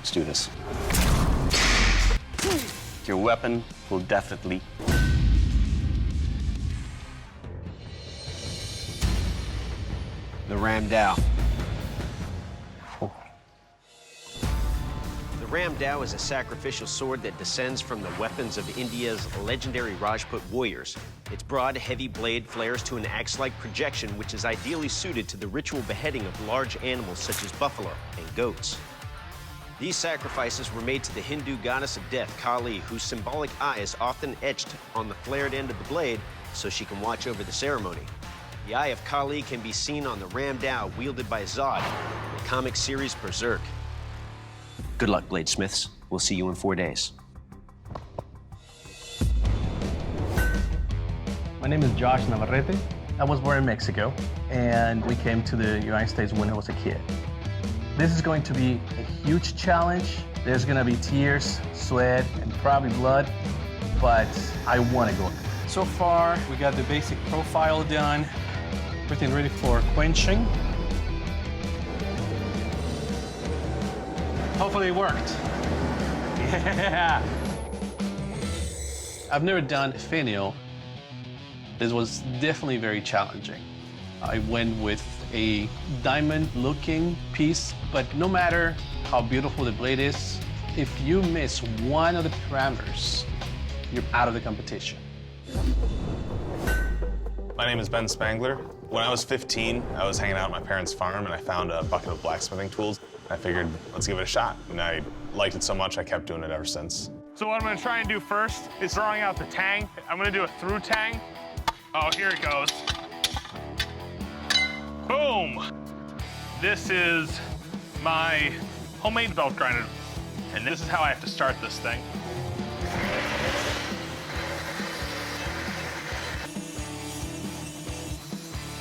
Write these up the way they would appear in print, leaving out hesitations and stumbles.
Let's do this. Your weapon will definitely... The Ramdao. The Ramdao is a sacrificial sword that descends from the weapons of India's legendary Rajput warriors. Its broad, heavy blade flares to an axe-like projection, which is ideally suited to the ritual beheading of large animals such as buffalo and goats. These sacrifices were made to the Hindu goddess of death, Kali, whose symbolic eye is often etched on the flared end of the blade so she can watch over the ceremony. The eye of Kali can be seen on the Ramdao wielded by Zod in the comic series Berserk. Good luck, bladesmiths. We'll see you in 4 days. My name is Josh Navarrete. I was born in Mexico, and we came to the United States when I was a kid. This is going to be a huge challenge. There's gonna be tears, sweat, and probably blood, but I wanna go. So far, we got the basic profile done, everything ready for quenching. Hopefully it worked. Yeah! I've never done finial. This was definitely very challenging. I went with a diamond-looking piece, but no matter how beautiful the blade is, if you miss one of the parameters, you're out of the competition. My name is Ben Spangler. When I was 15, I was hanging out at my parents' farm and I found a bucket of blacksmithing tools. I figured, let's give it a shot. And I liked it so much, I kept doing it ever since. So what I'm gonna try and do first is throwing out the tang. I'm gonna do a through tang. Oh, here it goes. Boom! This is my homemade belt grinder. And this is how I have to start this thing.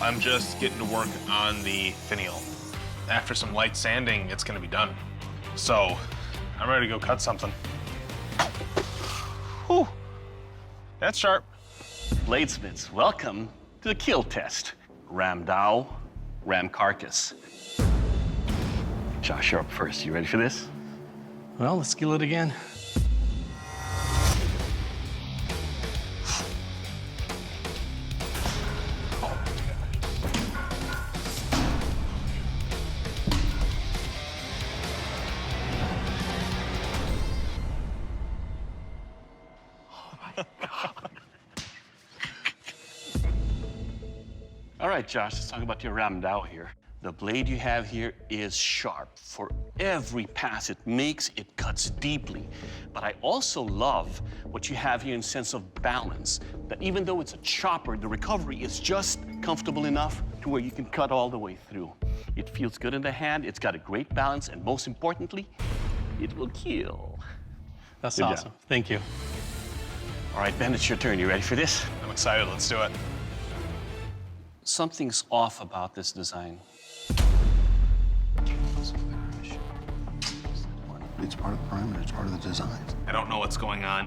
I'm just getting to work on the finial. After some light sanding, it's gonna be done. So, I'm ready to go cut something. Whew, that's sharp. Bladesmiths, welcome to the kill test. Ramdao, ram carcass. Josh, you're up first. You ready for this? Well, let's kill it again. All right, Josh, let's talk about your Ramdao here. The blade you have here is sharp. For every pass it makes, it cuts deeply. But I also love what you have here in sense of balance, that even though it's a chopper, the recovery is just comfortable enough to where you can cut all the way through. It feels good in the hand, it's got a great balance, and most importantly, it will kill. That's Good awesome. job. Thank you. All right, Ben, it's your turn. You ready for this? I'm excited, let's do it. Something's off about this design. It's part of the perimeter, it's part of the design. I don't know what's going on.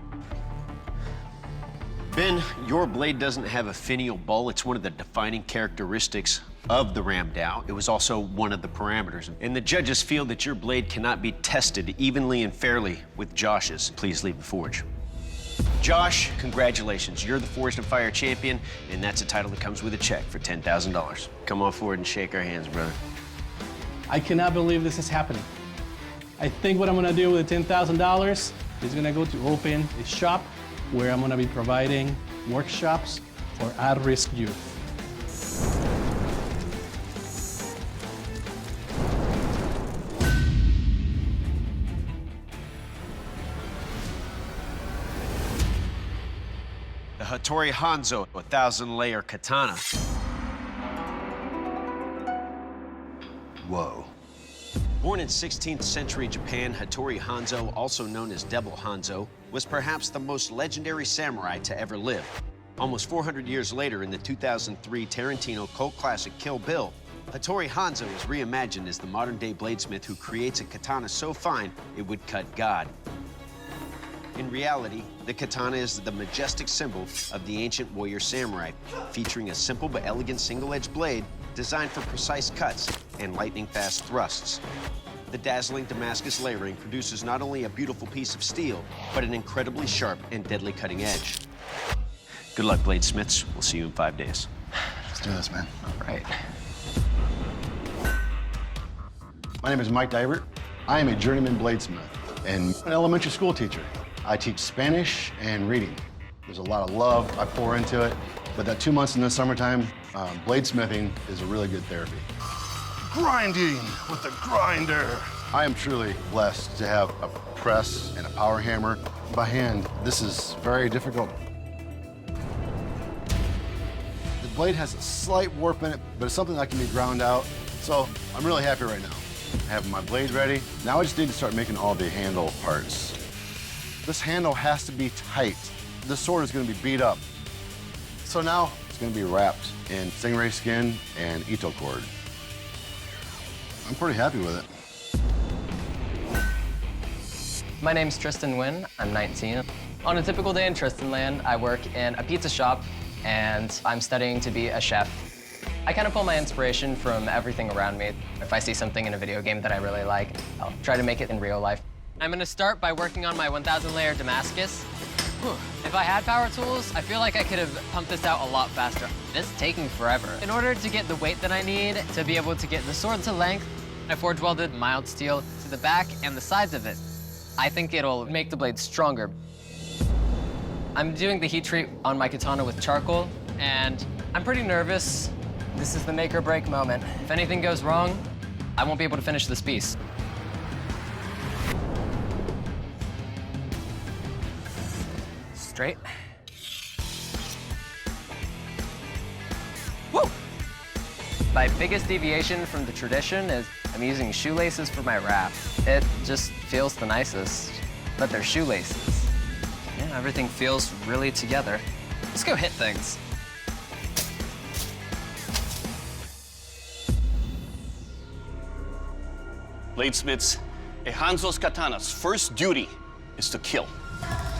Ben, your blade doesn't have a finial bull. It's one of the defining characteristics of the Ramdao. It was also one of the parameters. And the judges feel that your blade cannot be tested evenly and fairly with Josh's. Please leave the forge. Josh, congratulations. You're the Forged and Fire champion, and that's a title that comes with a check for $10,000. Come on forward and shake our hands, brother. I cannot believe this is happening. I think what I'm gonna do with the $10,000 is gonna go to open a shop where I'm gonna be providing workshops for at-risk youth. The Hattori Hanzo, a 1,000-layer katana. Whoa. Born in 16th century Japan, Hattori Hanzo, also known as Devil Hanzo, was perhaps the most legendary samurai to ever live. Almost 400 years later, in the 2003 Tarantino cult classic Kill Bill, Hattori Hanzo is reimagined as the modern-day bladesmith who creates a katana so fine it would cut God. In reality, the katana is the majestic symbol of the ancient warrior samurai, featuring a simple but elegant single-edged blade designed for precise cuts and lightning-fast thrusts. The dazzling Damascus layering produces not only a beautiful piece of steel, but an incredibly sharp and deadly cutting edge. Good luck, bladesmiths. We'll see you in 5 days. Let's do this, man. All right. My name is Mike Divert. I am a journeyman bladesmith and an elementary school teacher. I teach Spanish and reading. There's a lot of love I pour into it, but that 2 months in the summertime, bladesmithing is a really good therapy. Grinding with the grinder. I am truly blessed to have a press and a power hammer. By hand, this is very difficult. The blade has a slight warp in it, but it's something that can be ground out. So I'm really happy right now. I have my blade ready. Now I just need to start making all the handle parts. This handle has to be tight. This sword is going to be beat up. So now it's going to be wrapped in stingray skin and ito cord. I'm pretty happy with it. My name's Tristan Nguyen. I'm 19. On a typical day in Tristanland, I work in a pizza shop and I'm studying to be a chef. I kind of pull my inspiration from everything around me. If I see something in a video game that I really like, I'll try to make it in real life. I'm gonna start by working on my 1,000 layer Damascus. If I had power tools, I feel like I could have pumped this out a lot faster. This is taking forever. In order to get the weight that I need to be able to get the sword to length, I forge welded mild steel to the back and the sides of it. I think it'll make the blade stronger. I'm doing the heat treat on my katana with charcoal, and I'm pretty nervous. This is the make or break moment. If anything goes wrong, I won't be able to finish this piece. Straight. Woo! My biggest deviation from the tradition is I'm using shoelaces for my wrap. It just feels the nicest, but they're shoelaces. Yeah, everything feels really together. Let's go hit things. Bladesmiths, a Hanzo's katana's first duty is to kill.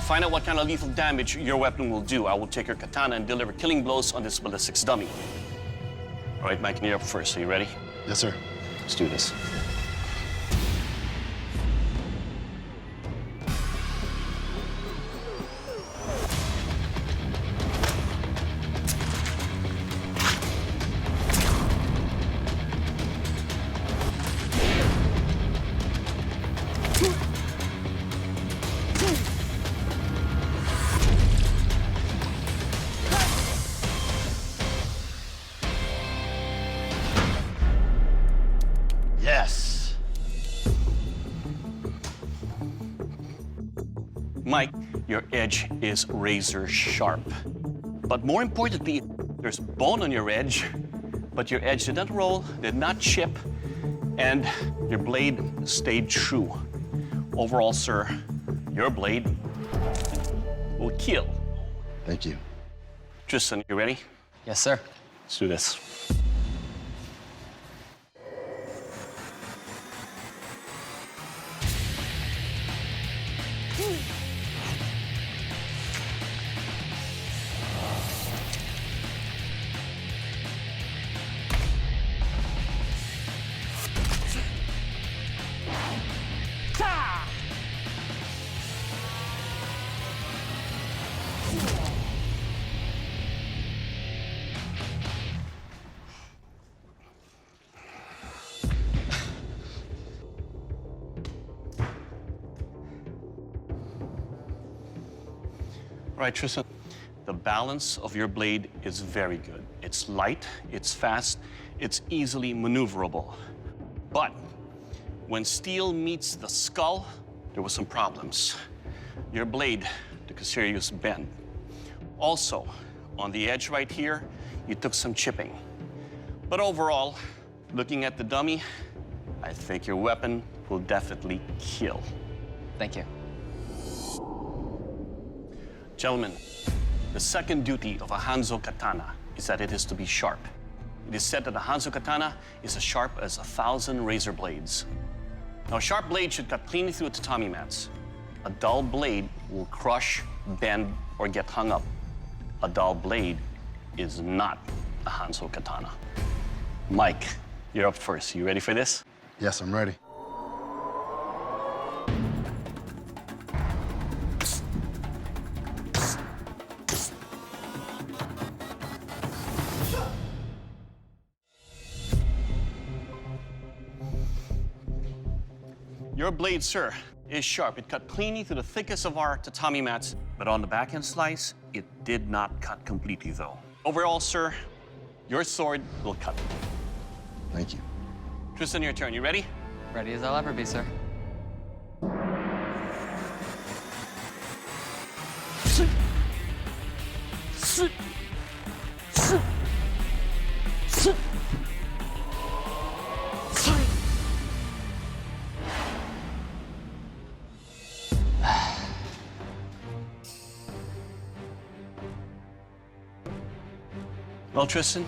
Find out what kind of lethal damage your weapon will do. I will take your katana and deliver killing blows on this ballistics dummy. All right, Mike, you're up first. Are you ready? Yes, sir. Let's do this. Yes. Mike, your edge is razor sharp. But more importantly, there's bone on your edge, but your edge did not roll, did not chip, and your blade stayed true. Overall, sir, your blade will kill. Thank you. Tristan, you ready? Yes, sir. Let's do this. All right, Tristan, the balance of your blade is very good. It's light, it's fast, it's easily maneuverable. But when steel meets the skull, there were some problems. Your blade took a serious bend. Also, on the edge right here, you took some chipping. But overall, looking at the dummy, I think your weapon will definitely kill. Thank you. Gentlemen, the second duty of a Hanzo katana is that it is to be sharp. It is said that a Hanzo katana is as sharp as 1,000 razor blades. Now, a sharp blade should cut cleanly through tatami mats. A dull blade will crush, bend, or get hung up. A dull blade is not a Hanzo katana. Mike, you're up first. You ready for this? Yes, I'm ready. Your blade, sir, is sharp. It cut cleanly through the thickest of our tatami mats, but on the backhand slice, it did not cut completely, though. Overall, sir, your sword will cut. Thank you. Tristan, your turn. You ready? Ready as I'll ever be, sir. Well, Tristan,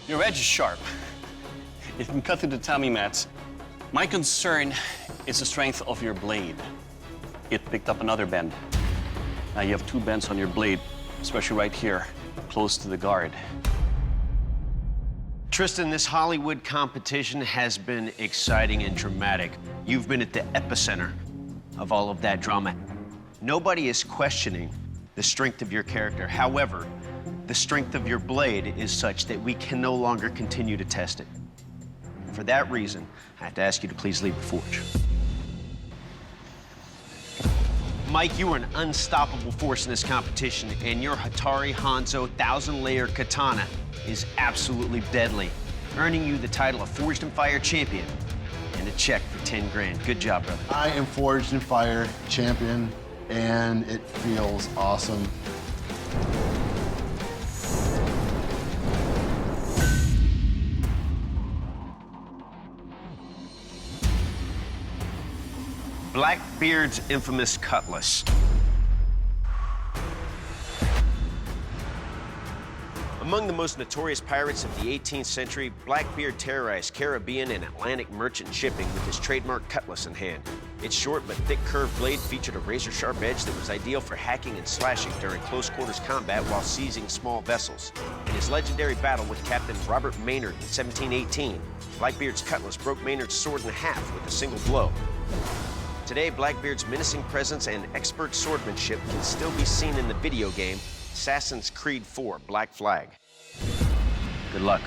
your edge is sharp. It can cut through the tatami mats. My concern is the strength of your blade. It picked up another bend. Now you have 2 bends on your blade, especially right here, close to the guard. Tristan, this Hollywood competition has been exciting and dramatic. You've been at the epicenter of all of that drama. Nobody is questioning the strength of your character. However, the strength of your blade is such that we can no longer continue to test it. For that reason, I have to ask you to please leave the forge. Mike, you are an unstoppable force in this competition, and your Hattori Hanzo 1,000-layer katana is absolutely deadly, earning you the title of Forged in Fire champion and a check for 10 grand. Good job, brother. I am Forged in Fire champion, and it feels awesome. Blackbeard's infamous Cutlass. Among the most notorious pirates of the 18th century, Blackbeard terrorized Caribbean and Atlantic merchant shipping with his trademark cutlass in hand. Its short but thick curved blade featured a razor-sharp edge that was ideal for hacking and slashing during close-quarters combat while seizing small vessels. In his legendary battle with Captain Robert Maynard in 1718, Blackbeard's cutlass broke Maynard's sword in half with a single blow. Today, Blackbeard's menacing presence and expert swordsmanship can still be seen in the video game Assassin's Creed IV: Black Flag. Good luck.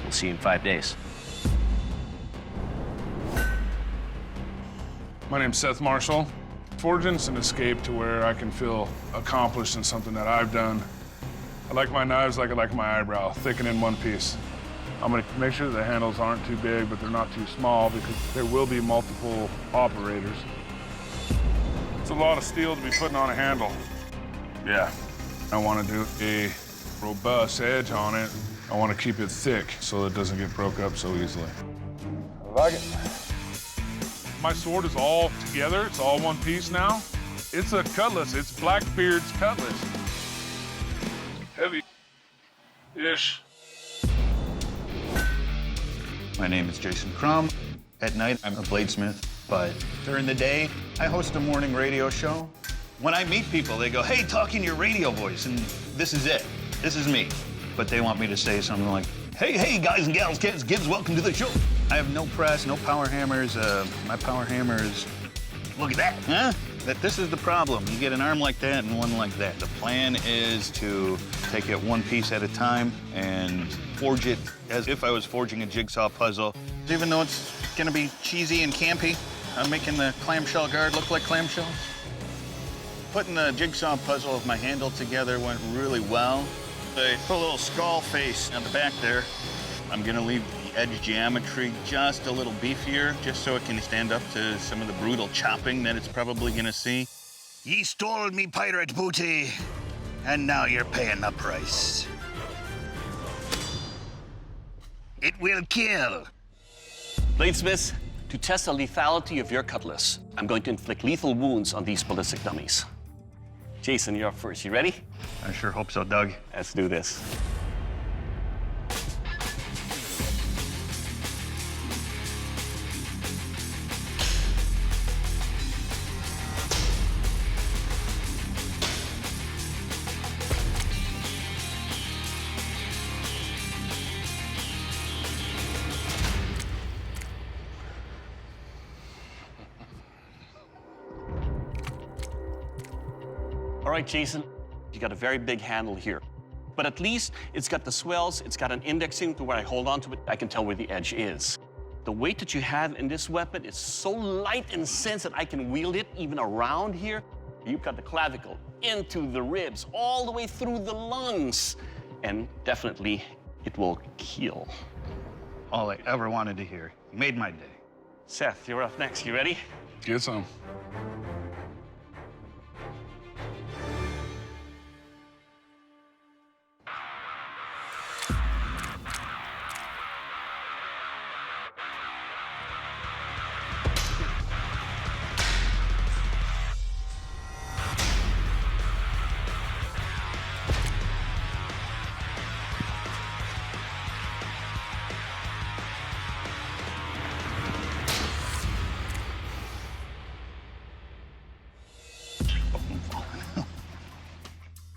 We'll see you in 5 days. My name's Seth Marshall. Forging's an escape to where I can feel accomplished in something that I've done. I like my knives like I like my eyebrow, thick and in one piece. I'm gonna make sure the handles aren't too big, but they're not too small because there will be multiple operators. It's a lot of steel to be putting on a handle. Yeah, I want to do a robust edge on it. I want to keep it thick so it doesn't get broke up so easily. I like it. My sword is all together. It's all one piece now. It's a cutlass. It's Blackbeard's cutlass. Heavy-ish. My name is Jason Crum. At night, I'm a bladesmith, but during the day, I host a morning radio show. When I meet people, they go, hey, talk in your radio voice, and this is it. This is me. But they want me to say something like, hey, guys and gals, kids, welcome to the show. I have no press, no power hammers. My power hammer is, look at that, huh? This is the problem. You get an arm like that and one like that. The plan is to take it one piece at a time and forge it as if I was forging a jigsaw puzzle. Even though it's gonna be cheesy and campy, I'm making the clamshell guard look like clamshells. Putting the jigsaw puzzle of my handle together went really well. I put a little skull face on the back there. I'm gonna leave the edge geometry just a little beefier, just so it can stand up to some of the brutal chopping that it's probably gonna see. Ye stole me pirate booty, and now you're paying the price. It will kill. Bladesmiths, to test the lethality of your cutlass, I'm going to inflict lethal wounds on these ballistic dummies. Jason, you're up first. You ready? I sure hope so, Doug. Let's do this. All right, Jason, you got a very big handle here. But at least it's got the swells, it's got an indexing to where I hold on to it. I can tell where the edge is. The weight that you have in this weapon is so light in the sense that I can wield it even around here. You cut the clavicle into the ribs, all the way through the lungs. And definitely, it will kill. All I ever wanted to hear. You made my day. Seth, you're up next. You ready? Get some.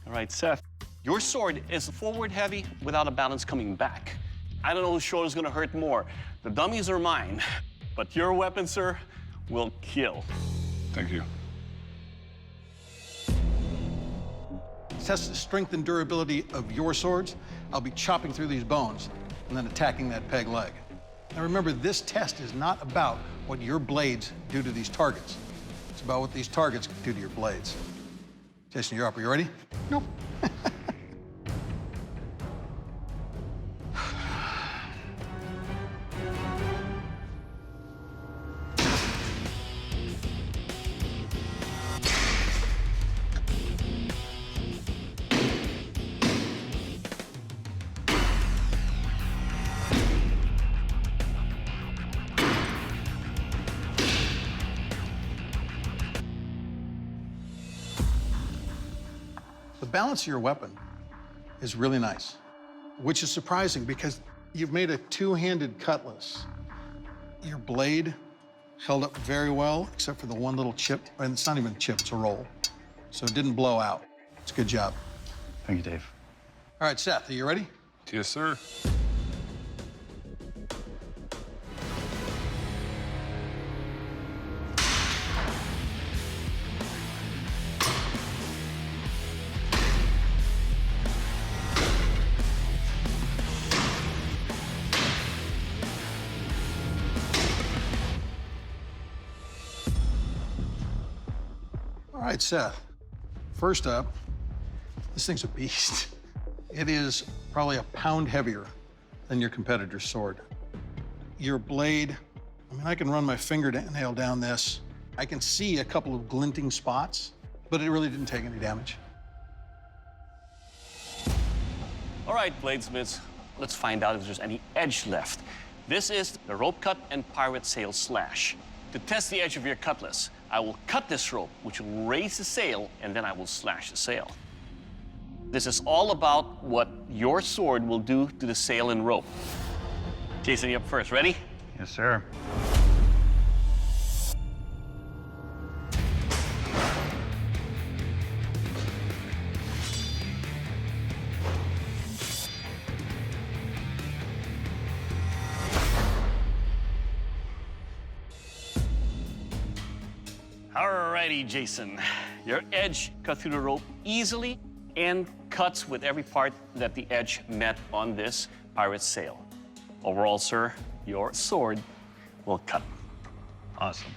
All right, Seth. Your sword is forward heavy without a balance coming back. I don't know whose shoulder is going to hurt more. The dummies are mine, but your weapon, sir, will kill. Thank you. Test the strength and durability of your swords. I'll be chopping through these bones and then attacking that peg leg. Now remember, this test is not about what your blades do to these targets. It's about what these targets do to your blades. Jason, you're up. Are you ready? Nope. The balance of your weapon is really nice, which is surprising because you've made a two-handed cutlass. Your blade held up very well, except for the one little chip, and it's not even a chip, it's a roll. So it didn't blow out. It's a good job. Thank you, Dave. All right, Seth, are you ready? Yes, sir. All right, Seth. First up, this thing's a beast. It is probably a pound heavier than your competitor's sword. Your blade, I mean, I can run my fingernail down this. I can see a couple of glinting spots, but it really didn't take any damage. All right, bladesmiths, let's find out if there's any edge left. This is the rope cut and pirate sail slash. To test the edge of your cutlass, I will cut this rope, which will raise the sail, and then I will slash the sail. This is all about what your sword will do to the sail and rope. Jason, you up first. Ready? Yes, sir. Alrighty, Jason. Your edge cut through the rope easily and cuts with every part that the edge met on this pirate sail. Overall, sir, your sword will cut. Awesome.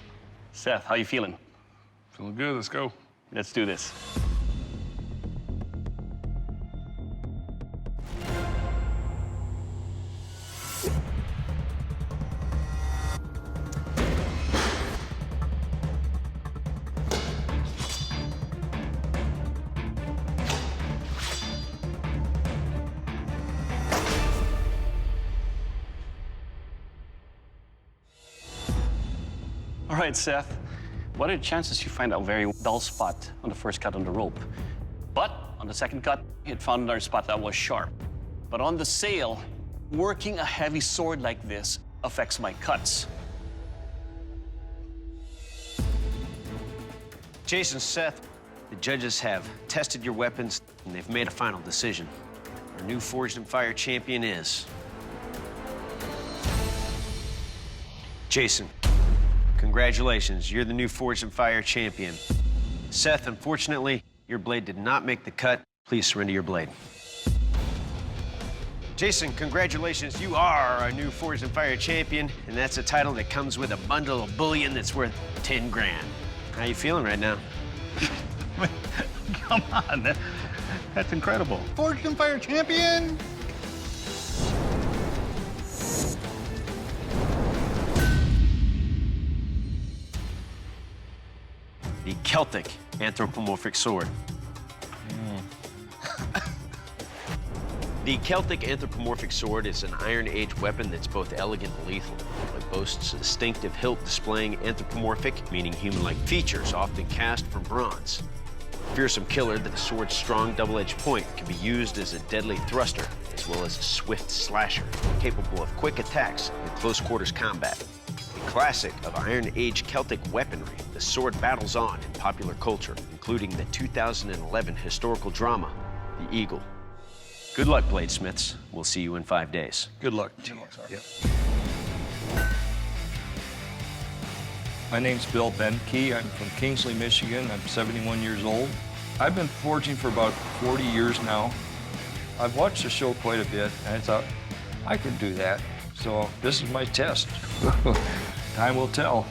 Seth, how you feeling? Feeling good. Let's go. Let's do this. All right, Seth. What are the chances you find a very dull spot on the first cut on the rope? But on the second cut, it found another spot that was sharp. But on the sail, working a heavy sword like this affects my cuts. Jason, Seth, the judges have tested your weapons, and they've made a final decision. Our new Forged in Fire champion is... Jason. Congratulations, you're the new Forged in Fire champion. Seth, unfortunately, your blade did not make the cut. Please surrender your blade. Jason, congratulations. You are our new Forged and Fire champion, and that's a title that comes with a bundle of bullion that's worth 10 grand. How you feeling right now? Come on, that's incredible. Forged and Fire champion! The Celtic Anthropomorphic sword. The Celtic Anthropomorphic sword is an Iron Age weapon that's both elegant and lethal. It boasts a distinctive hilt displaying anthropomorphic, meaning human-like features, often cast from bronze. Fearsome killer, the sword's strong double-edged point can be used as a deadly thruster, as well as a swift slasher, capable of quick attacks in close quarters combat. A classic of Iron Age Celtic weaponry, the sword battles on in popular culture, including the 2011 historical drama, The Eagle. Good luck, bladesmiths. We'll see you in 5 days. Good luck. Yep. My name's Bill Benke. I'm from Kingsley, Michigan. I'm 71 years old. I've been forging for about 40 years now. I've watched the show quite a bit, and I thought, I could do that. So this is my test. Time will tell.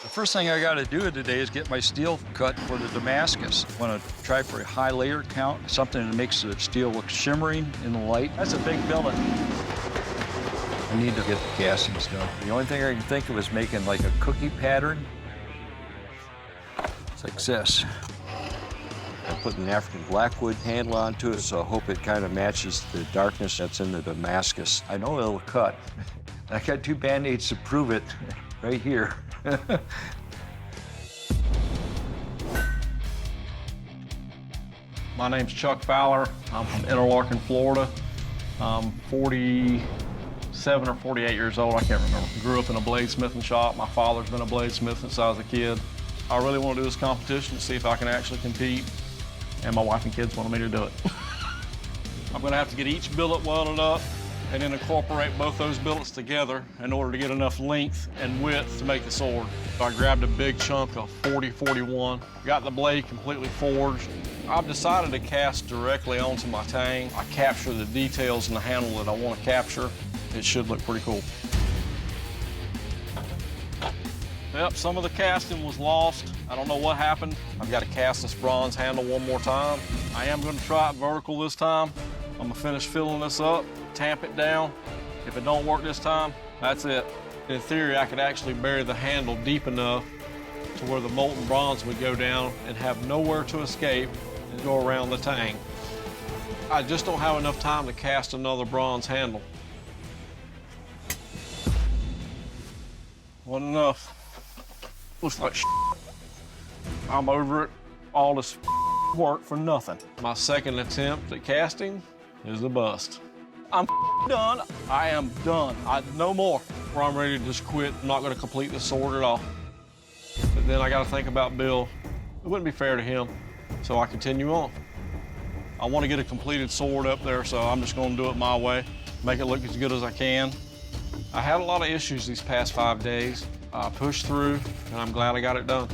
The first thing I got to do today is get my steel cut for the Damascus. I want to try for a high layer count, something that makes the steel look shimmering in the light. That's a big billet. I need to get the castings done. The only thing I can think of is making like a cookie pattern. It's like this. I put an African blackwood handle onto it, so I hope it kind of matches the darkness that's in the Damascus. I know it'll cut. I got 2 Band-Aids to prove it right here. My name's Chuck Fowler. I'm from Interlaken, Florida. I'm 47 or 48 years old, I can't remember. Grew up in a bladesmithing shop. My father's been a bladesmith since I was a kid. I really want to do this competition to see if I can actually compete, and my wife and kids wanted me to do it. I'm gonna have to get each billet welded up and then incorporate both those billets together in order to get enough length and width to make the sword. So I grabbed a big chunk of 40-41, got the blade completely forged. I've decided to cast directly onto my tang. I capture the details in the handle that I want to capture. It should look pretty cool. Yep, some of the casting was lost. I don't know what happened. I've got to cast this bronze handle one more time. I am going to try it vertical this time. I'm going to finish filling this up, tamp it down. If it don't work this time, that's it. In theory, I could actually bury the handle deep enough to where the molten bronze would go down and have nowhere to escape and go around the tang. I just don't have enough time to cast another bronze handle. Wasn't enough. Looks like shit. I'm over it. All this work for nothing. My second attempt at casting is a bust. I'm done. I am done. No more. Or I'm ready to just quit. I'm not going to complete the sword at all. But then I got to think about Bill. It wouldn't be fair to him, so I continue on. I want to get a completed sword up there, so I'm just going to do it my way, make it look as good as I can. I had a lot of issues these past 5 days. I pushed through, and I'm glad I got it done.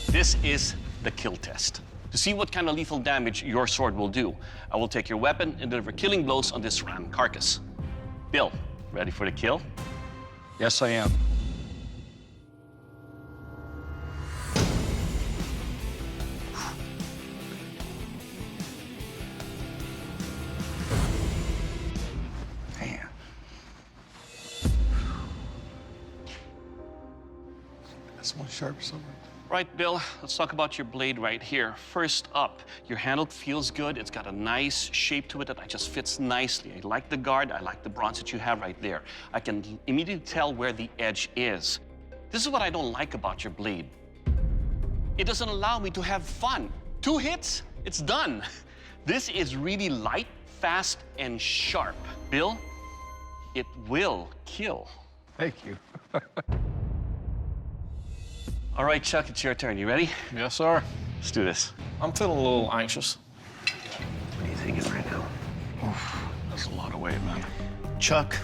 This is the kill test. To see what kind of lethal damage your sword will do, I will take your weapon and deliver killing blows on this ram carcass. Bill, ready for the kill? Yes, I am. Man. That's one sharp sword. Right, Bill, let's talk about your blade right here. First up, your handle feels good. It's got a nice shape to it that just fits nicely. I like the guard. I like the bronze that you have right there. I can immediately tell where the edge is. This is what I don't like about your blade. It doesn't allow me to have fun. 2 hits, it's done. This is really light, fast, and sharp. Bill, it will kill. Thank you. All right, Chuck, it's your turn. You ready? Yes, sir. Let's do this. I'm feeling a little anxious. What are you thinking right now? That's a lot of weight, man. Chuck,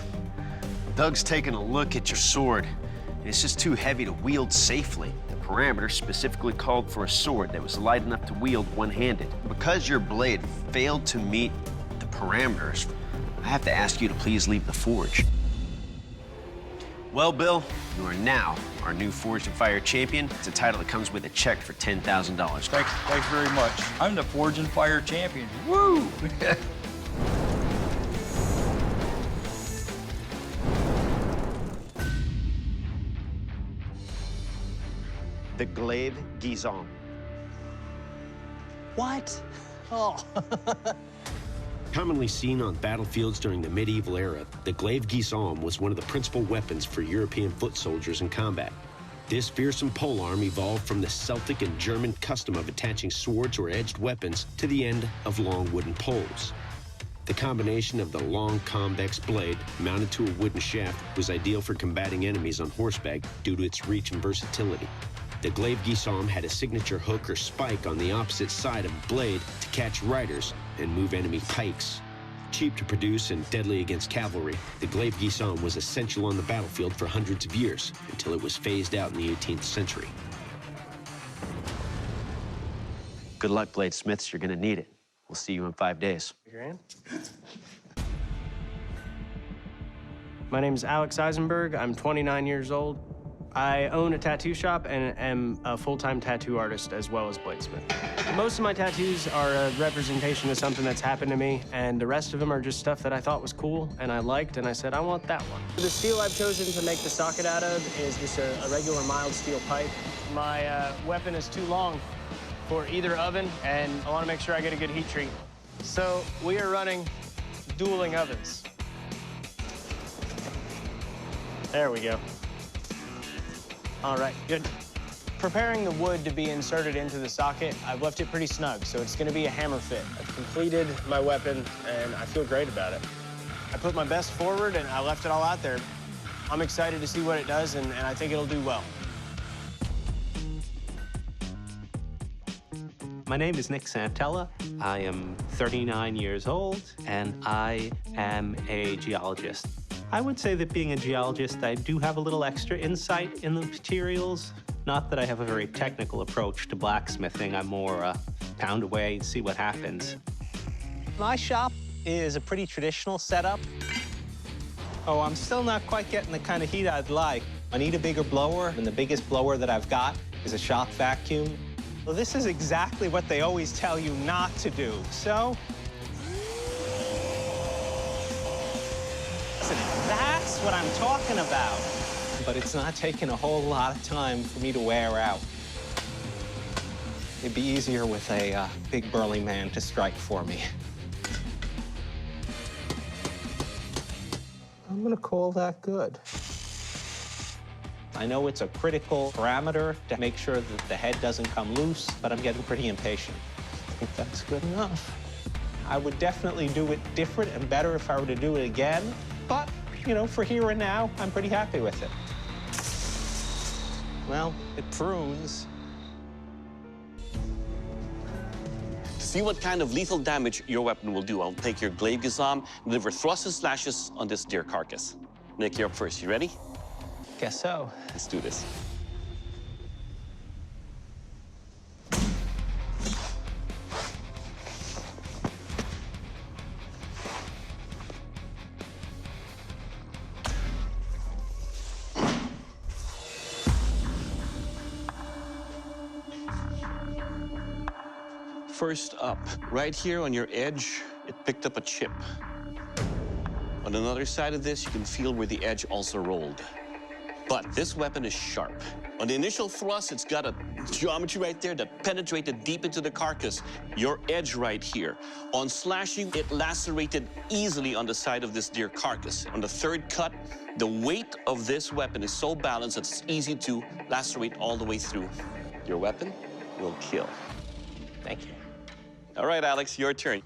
Doug's taking a look at your sword. It's just too heavy to wield safely. The parameter specifically called for a sword that was light enough to wield one-handed. Because your blade failed to meet the parameters, I have to ask you to please leave the forge. Well, Bill, you are now our new Forged and Fire champion. It's a title that comes with a check for $10,000. Thanks very much. I'm the Forge and Fire champion. Woo! The Glaive Guisarme. What? Oh. Commonly seen on battlefields during the medieval era, the Glaive Guisarme was one of the principal weapons for European foot soldiers in combat. This fearsome polearm evolved from the Celtic and German custom of attaching swords or edged weapons to the end of long wooden poles. The combination of the long convex blade mounted to a wooden shaft was ideal for combating enemies on horseback due to its reach and versatility. The Glaive Guisarme had a signature hook or spike on the opposite side of the blade to catch riders and move enemy pikes. Cheap to produce and deadly against cavalry, the Glaive Guisarme was essential on the battlefield for hundreds of years until it was phased out in the 18th century. Good luck, bladesmiths. You're gonna need it. We'll see you in 5 days. Your hand? My name is Alex Eisenberg. I'm 29 years old. I own a tattoo shop and am a full-time tattoo artist as well as bladesmith. Most of my tattoos are a representation of something that's happened to me, and the rest of them are just stuff that I thought was cool and I liked, and I said, I want that one. The steel I've chosen to make the socket out of is just a regular mild steel pipe. My weapon is too long for either oven, and I want to make sure I get a good heat treat. So we are running dueling ovens. There we go. All right, good. Preparing the wood to be inserted into the socket, I've left it pretty snug, so it's gonna be a hammer fit. I've completed my weapon, and I feel great about it. I put my best forward, and I left it all out there. I'm excited to see what it does, and I think it'll do well. My name is Nick Santella. I am 39 years old, and I am a geologist. I would say that being a geologist, I do have a little extra insight in the materials. Not that I have a very technical approach to blacksmithing. I'm more pound away and see what happens. My shop is a pretty traditional setup. Oh, I'm still not quite getting the kind of heat I'd like. I need a bigger blower, and the biggest blower that I've got is a shop vacuum. Well, this is exactly what they always tell you not to do, so... Listen, that's what I'm talking about. But it's not taking a whole lot of time for me to wear out. It'd be easier with a big burly man to strike for me. I'm gonna call that good. I know it's a critical parameter to make sure that the head doesn't come loose, but I'm getting pretty impatient. I think that's good enough. I would definitely do it different and better if I were to do it again, but, you know, for here and now, I'm pretty happy with it. Well, it prunes. To see what kind of lethal damage your weapon will do, I'll take your Glaive Guisarme and deliver thrusts and slashes on this deer carcass. Nick, you're up first. You ready? Guess so. Let's do this. First up, right here on your edge, it picked up a chip. On another side of this, you can feel where the edge also rolled. But this weapon is sharp. On the initial thrust, it's got a geometry right there that penetrated deep into the carcass. Your edge right here. On slashing, it lacerated easily on the side of this deer carcass. On the third cut, the weight of this weapon is so balanced that it's easy to lacerate all the way through. Your weapon will kill. Thank you. All right, Alex, your turn.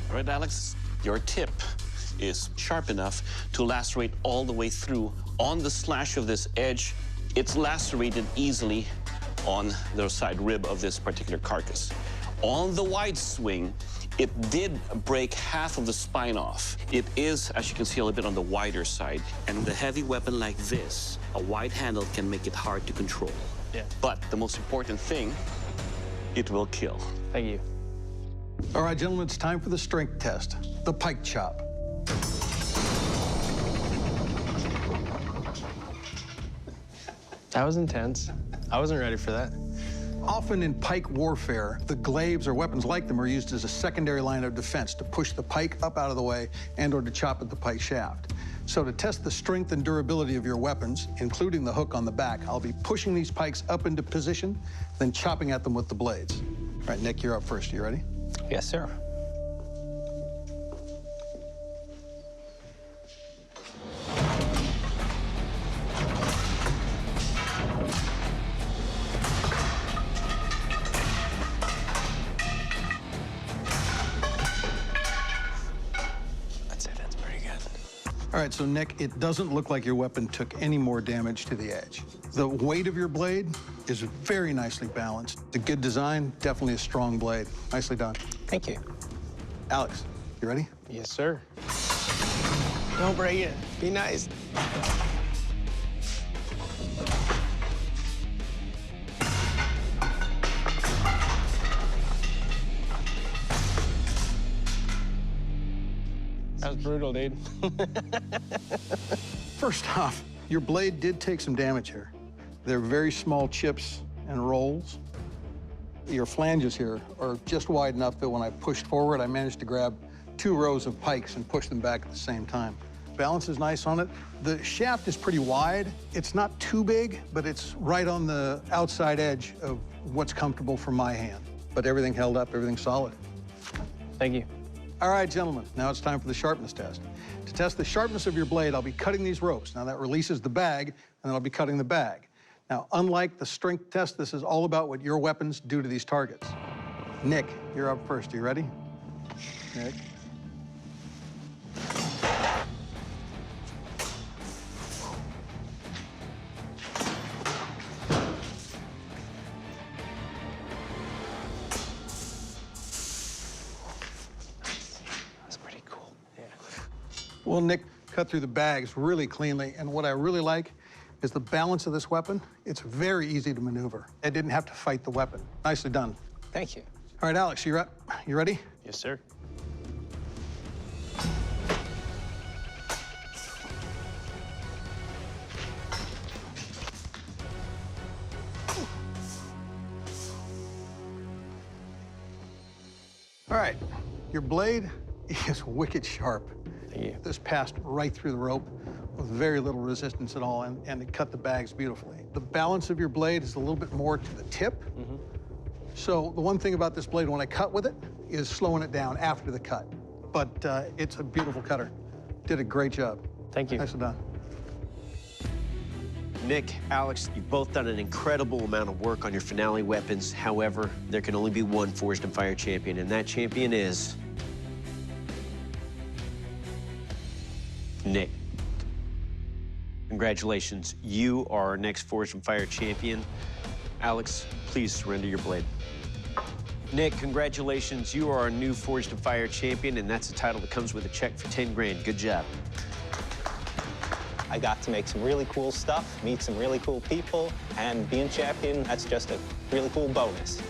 All right, Alex, your tip is sharp enough to lacerate all the way through. On the slash of this edge, it's lacerated easily on the side rib of this particular carcass. On the wide swing, it did break half of the spine off. It is, as you can see, a little bit on the wider side. And with a heavy weapon like this, a wide handle can make it hard to control. Yeah. But the most important thing, it will kill. Thank you. All right, gentlemen, it's time for the strength test, the pike chop. That was intense. I wasn't ready for that. Often in pike warfare, the glaives or weapons like them are used as a secondary line of defense to push the pike up out of the way and or to chop at the pike shaft. So to test the strength and durability of your weapons, including the hook on the back, I'll be pushing these pikes up into position, then chopping at them with the blades. All right, Nick, you're up first. You ready? Yes, sir. All right, so Nick, it doesn't look like your weapon took any more damage to the edge. The weight of your blade is very nicely balanced. It's a good design, definitely a strong blade. Nicely done. Thank you. Alex, you ready? Yes, sir. Don't break it. Be nice. That was brutal, dude. First off, your blade did take some damage here. They're very small chips and rolls. Your flanges here are just wide enough that when I pushed forward, I managed to grab 2 rows of pikes and push them back at the same time. Balance is nice on it. The shaft is pretty wide. It's not too big, but it's right on the outside edge of what's comfortable for my hand. But everything held up, everything's solid. Thank you. All right, gentlemen, now it's time for the sharpness test. To test the sharpness of your blade, I'll be cutting these ropes. Now that releases the bag, and then I'll be cutting the bag. Now, unlike the strength test, this is all about what your weapons do to these targets. Nick, you're up first. You ready? Nick. Well, Nick cut through the bags really cleanly, and what I really like is the balance of this weapon. It's very easy to maneuver. I didn't have to fight the weapon. Nicely done. Thank you. All right, Alex, you're up. You ready? Yes, sir. All right, your blade is wicked sharp. Thank you. This passed right through the rope with very little resistance at all, and it cut the bags beautifully. The balance of your blade is a little bit more to the tip. So the one thing about this blade when I cut with it is slowing it down after the cut. But it's a beautiful cutter. Did a great job. Thank you. Nicely done. Nick, Alex, you've both done an incredible amount of work on your finale weapons. However, there can only be one Forged in Fire champion, and that champion is Nick. Congratulations. You are our next Forged in Fire champion. Alex, please surrender your blade. Nick, congratulations. You are our new Forged in Fire champion, and that's a title that comes with a check for 10 grand. Good job. I got to make some really cool stuff, meet some really cool people, and being champion, that's just a really cool bonus.